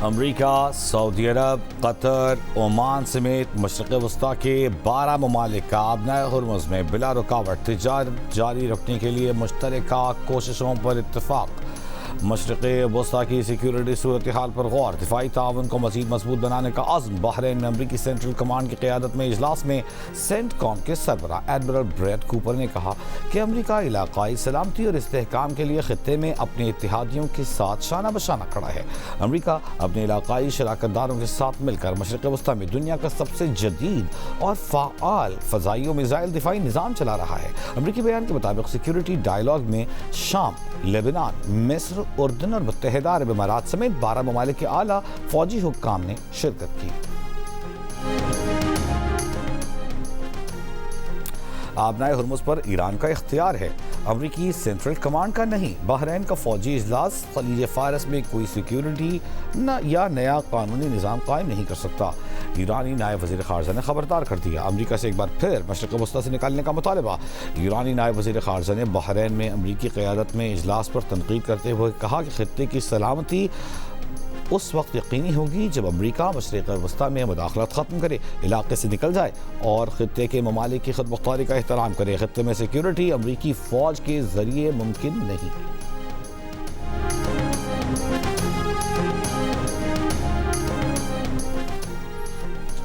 امریکہ، سعودی عرب، قطر، Oman سمیت مشرق وسطیٰ کے 12 ممالک کا آبنائے ہرمز میں بلا رکاوٹ تجارت جاری رکھنے کے لیے مشترکہ کوششوں پر اتفاق۔ مشرق وسطیٰ کی سیکیورٹی صورتحال پر غور، دفاعی تعاون کو مزید مضبوط بنانے کا عزم۔ بحرین میں امریکی سینٹرل کمانڈ کی قیادت میں اجلاس میں سینٹ کام کے سربراہ ایڈمرل بریڈ کوپر نے کہا کہ امریکہ علاقائی سلامتی اور استحکام کے لیے خطے میں اپنے اتحادیوں کے ساتھ شانہ بشانہ کھڑا ہے۔ امریکہ اپنے علاقائی شراکت داروں کے ساتھ مل کر مشرق وسطیٰ میں دنیا کا سب سے جدید اور فعال فضائی و میزائل دفاعی نظام چلا رہا ہے۔ امریکی بیان کے مطابق سیکیورٹی ڈائیلاگ میں شام، لیبنان، مصر، اردن اور متحدہ عرب امارات سمیت 12 ممالک کے اعلیٰ فوجی حکام نے شرکت کی۔ آبنائے ہرمز پر ایران کا اختیار ہے، امریکی سینٹرل کمانڈ کا نہیں۔ بحرین کا فوجی اجلاس خلیج فارس میں کوئی سیکیورٹی یا نیا قانونی نظام قائم نہیں کر سکتا، ایرانی نائب وزیر خارجہ نے خبردار کر دیا۔ امریکہ سے ایک بار پھر مشرق وسطیٰ سے نکالنے کا مطالبہ۔ ایرانی نائب وزیر خارجہ نے بحرین میں امریکی قیادت میں اجلاس پر تنقید کرتے ہوئے کہا کہ خطے کی سلامتی اس وقت یقینی ہوگی جب امریکہ مشرق وسطیٰ میں مداخلت ختم کرے، علاقے سے نکل جائے اور خطے کے ممالک کی خود مختاری کا احترام کرے۔ خطے میں سیکیورٹی امریکی فوج کے ذریعے ممکن نہیں۔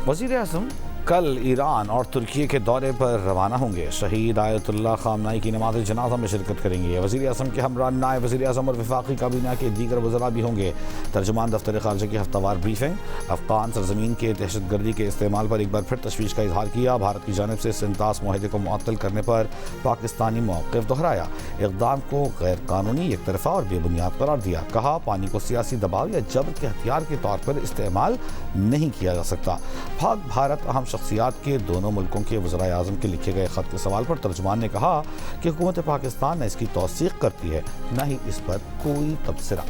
وزیر اعظم کل ایران اور ترکی کے دورے پر روانہ ہوں گے، شہید آیت اللہ خامنہئی کی نماز جنازہ میں شرکت کریں گے۔ وزیر اعظم کے ہمراہ نائب وزیر اعظم اور وفاقی کابینہ کے دیگر وزراء بھی ہوں گے۔ ترجمان دفتر خارجہ کی ہفتہ وار بریفنگ، افغان سرزمین کے دہشت گردی کے استعمال پر ایک بار پھر تشویش کا اظہار کیا، بھارت کی جانب سے سنتاس معاہدے کو معطل کرنے پر پاکستانی موقف دہرایا، اقدام کو غیر قانونی، یک طرفہ اور بے بنیاد قرار دیا، کہا پانی کو سیاسی دباؤ یا جبر کے ہتھیار کے طور پر استعمال نہیں کیا جا سکتا۔ پاک بھارت اہم شخصیات کے دونوں ملکوں کے وزرائے اعظم کے لکھے گئے خط کے سوال پر ترجمان نے کہا کہ حکومت پاکستان نہ اس کی توثیق کرتی ہے نہ ہی اس پر کوئی تبصرہ۔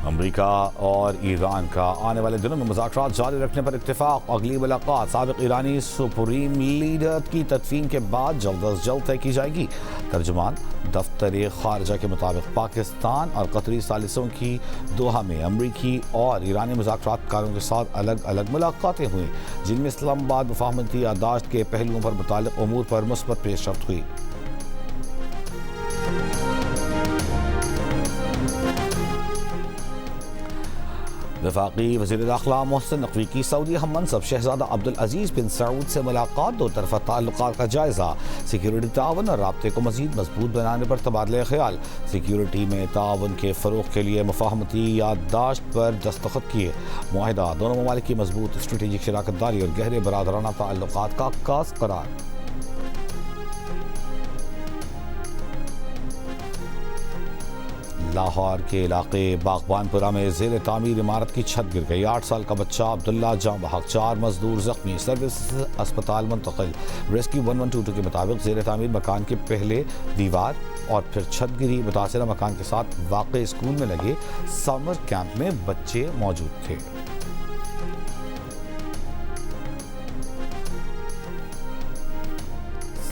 امریکہ اور ایران کا آنے والے دنوں میں مذاکرات جاری رکھنے پر اتفاق، اگلی ملاقات سابق ایرانی سپریم لیڈر کی تدفین کے بعد جلد از جلد طے کی جائے گی۔ ترجمان دفتر خارجہ کے مطابق پاکستان اور قطری ثالثوں کی دوحہ میں امریکی اور ایرانی مذاکرات کاروں کے ساتھ الگ الگ ملاقاتیں ہوئیں، جن میں اسلام آباد مفاہمتی یادداشت کے پہلوؤں پر متعلق امور پر مثبت پیش رفت ہوئی۔ وفاقی وزیر داخلہ محسن نقوی کی سعودی ہم منصب شہزادہ عبدالعزیز بن سعود سے ملاقات، دو طرفہ تعلقات کا جائزہ، سیکیورٹی تعاون اور رابطے کو مزید مضبوط بنانے پر تبادلہ خیال، سیکیورٹی میں تعاون کے فروغ کے لیے مفاہمتی یادداشت پر دستخط کیے، معاہدہ دونوں ممالک کی مضبوط اسٹریٹجک شراکت داری اور گہرے برادرانہ تعلقات کا عکاس قرار۔ لاہور کے علاقے باغبان پورہ میں زیر تعمیر عمارت کی چھت گر گئی، 8 سال کا بچہ عبداللہ جاں بحق، 4 مزدور زخمی، سروس اسپتال منتقل۔ ریسکیو 112 کے مطابق زیر تعمیر مکان کے پہلے دیوار اور پھر چھت گری، متاثرہ مکان کے ساتھ واقع اسکول میں لگے سمر کیمپ میں بچے موجود تھے۔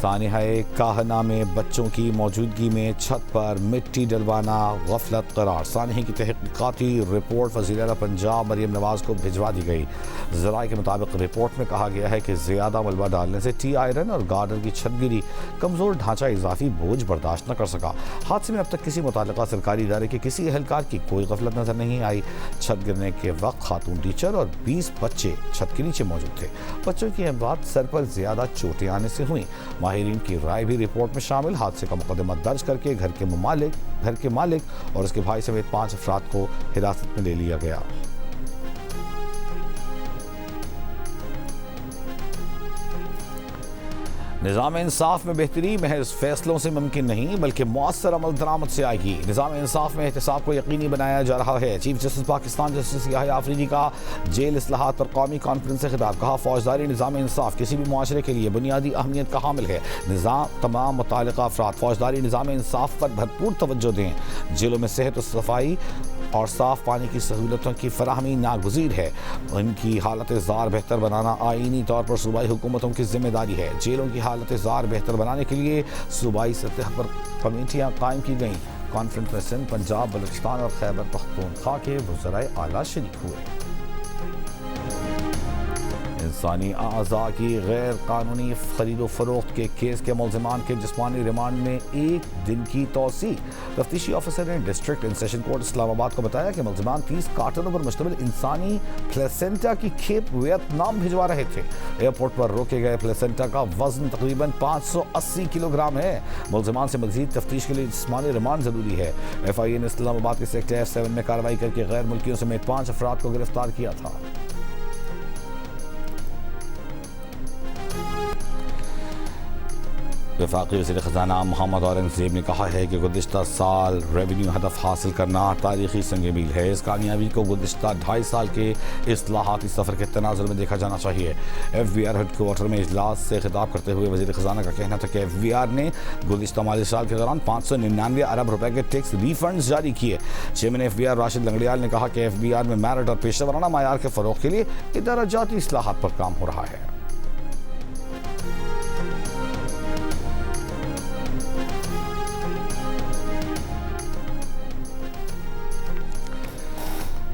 سانحۂ کاہنہ میں بچوں کی موجودگی میں چھت پر مٹی ڈلوانا غفلت قرار، سانحے کی تحقیقاتی رپورٹ وزیر اعلیٰ پنجاب مریم نواز کو بھجوا دی گئی۔ ذرائع کے مطابق رپورٹ میں کہا گیا ہے کہ زیادہ ملبہ ڈالنے سے ٹی آئرن اور گارڈر کی چھت گری، کمزور ڈھانچہ اضافی بوجھ برداشت نہ کر سکا۔ حادثے میں اب تک کسی متعلقہ سرکاری ادارے کے کسی اہلکار کی کوئی غفلت نظر نہیں آئی۔ چھت گرنے کے وقت خاتون ٹیچر اور 20 بچے چھت کے نیچے موجود تھے۔ بچوں کی اموات سر پر زیادہ چوٹیں آنے سے ہوئیں۔ ماہرین کی رائے بھی رپورٹ میں شامل، حادثے کا مقدمہ درج کر کے گھر کے مالک اور اس کے بھائی سمیت 5 افراد کو حراست میں لے لیا گیا۔ نظام انصاف میں بہتری محض فیصلوں سے ممکن نہیں بلکہ مؤثر عمل درآمد سے آئے گی۔ نظام انصاف میں احتساب کو یقینی بنایا جا رہا ہے۔ چیف جسٹس پاکستان جسٹس یحییٰ آفریدی کا جیل اصلاحات پر قومی کانفرنس سے خطاب، کہا فوجداری نظام انصاف کسی بھی معاشرے کے لیے بنیادی اہمیت کا حامل ہے۔ تمام متعلقہ افراد فوجداری نظام انصاف پر بھرپور توجہ دیں، جیلوں میں صحت و صفائی اور صاف پانی کی سہولتوں کی فراہمی ناگزیر ہے. ان کی حالت زار بہتر بنانا آئینی طور پر صوبائی حکومتوں کی ذمہ داری ہے. جیلوں کی حالت زار بہتر بنانے کے لیے صوبائی سطح پر کمیٹیاں قائم کی گئیں. کانفرنس میں سندھ، پنجاب، بلوچستان اور خیبر پختونخوا کے وزرائے اعلیٰ شریک ہوئے. انسانی اعضاء کی غیر قانونی خرید و فروخت کے کیس کے ملزمان کے جسمانی ریمانڈ میں 1 دن کی توسیع. تفتیشی آفیسر نے ڈسٹرکٹ اینڈ سیشن کورٹ اسلام آباد کو بتایا کہ ملزمان 30 کارٹنوں پر مشتمل انسانی پلیسنٹا کی کھیپ ویتنام بھجوا رہے تھے. ایئرپورٹ پر روکے گئے پلیسنٹا کا وزن تقریباً 580 کلو گرام ہے. ملزمان سے مزید تفتیش کے لیے جسمانی ریمانڈ ضروری ہے. ایف آئی اے نے اسلام آباد کے سیکٹر F7 میں کارروائی کر کے غیر ملکیوں سمیت 5 افراد کو گرفتار کیا تھا. وفاقی وزیر خزانہ محمد اورنگزیب نے کہا ہے کہ گزشتہ سال ریونیو ہدف حاصل کرنا تاریخی سنگ میل ہے. اس کامیابی کو گزشتہ 2.5 سال کے اصلاحاتی سفر کے تناظر میں دیکھا جانا چاہیے. F B R headquarter میں اجلاس سے خطاب کرتے ہوئے وزیر خزانہ کا کہنا تھا کہ ایف بی آر نے گزشتہ مالی سال کے دوران 599 ارب روپے کے ٹیکس ریفنڈز جاری کیے. Chairman F B R Rashid Langrial نے کہا کہ ایف بی آر میں میرٹ اور پیشہ ورانہ معیار کے فروغ کے لیے ادارہ جاتی اصلاحات پر کام ہو رہا ہے.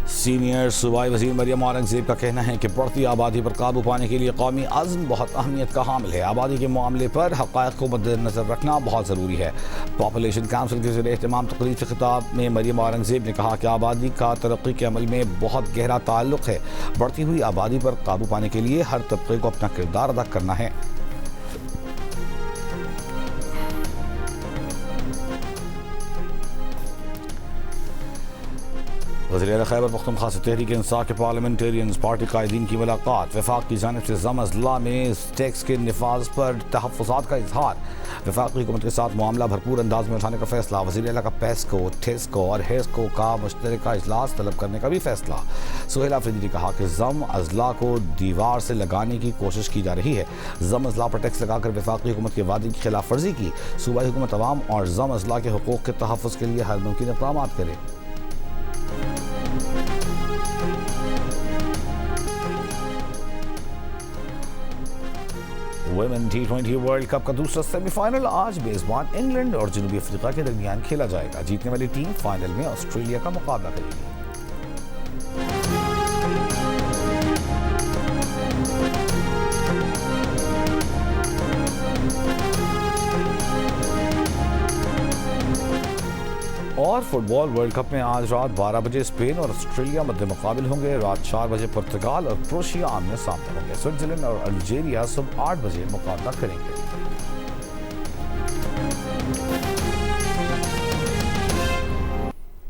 سینئر صوبائی وزیر مریم اورنگزیب کا کہنا ہے کہ بڑھتی آبادی پر قابو پانے کے لیے قومی عزم بہت اہمیت کا حامل ہے. آبادی کے معاملے پر حقائق کو مد نظر رکھنا بہت ضروری ہے. پاپولیشن کونسل کے زیر اہتمام تقریب سے خطاب میں مریم اورنگزیب نے کہا کہ آبادی کا ترقی کے عمل میں بہت گہرا تعلق ہے. بڑھتی ہوئی آبادی پر قابو پانے کے لیے ہر طبقے کو اپنا کردار ادا کرنا ہے. وزیر اعلیٰ خیبر پختونخوا سے تحریک انصاف کے پارلیمنٹیرینز پارٹی قائدین کی ملاقات. وفاق کی جانب سے ضم اضلاع میں ٹیکس کے نفاذ پر تحفظات کا اظہار. وفاقی حکومت کے ساتھ معاملہ بھرپور انداز میں اٹھانے کا فیصلہ. وزیر اعلیٰ کا پیسکو، ٹیسکو اور ہیسکو کا مشترکہ اجلاس طلب کرنے کا بھی فیصلہ. سہیل آفریدی نے کہا کہ ضم اضلاع کو دیوار سے لگانے کی کوشش کی جا رہی ہے. ضم اضلاع پر ٹیکس لگا کر وفاقی حکومت کے وعدے کی خلاف ورزی کی. صوبائی حکومت عوام اور ضم اضلاع کے حقوق کے تحفظ کے لیے ہر ممکن اقدامات کرے. ویمن T20 ورلڈ کپ کا دوسرا سیمی فائنل آج میزبان انگلینڈ اور جنوبی افریقہ کے درمیان کھیلا جائے گا. جیتنے والی ٹیم فائنل میں آسٹریلیا کا مقابلہ کرے گی. اور فٹ بال ورلڈ کپ میں آج رات 12 بجے اسپین اور آسٹریلیا مد مقابل ہوں گے. رات 4 بجے پرتگال اور کروشیا آمنے سامنے ہوں گے. سوئٹزرلینڈ اور الجیریا صبح 8 بجے مقابلہ کریں گے.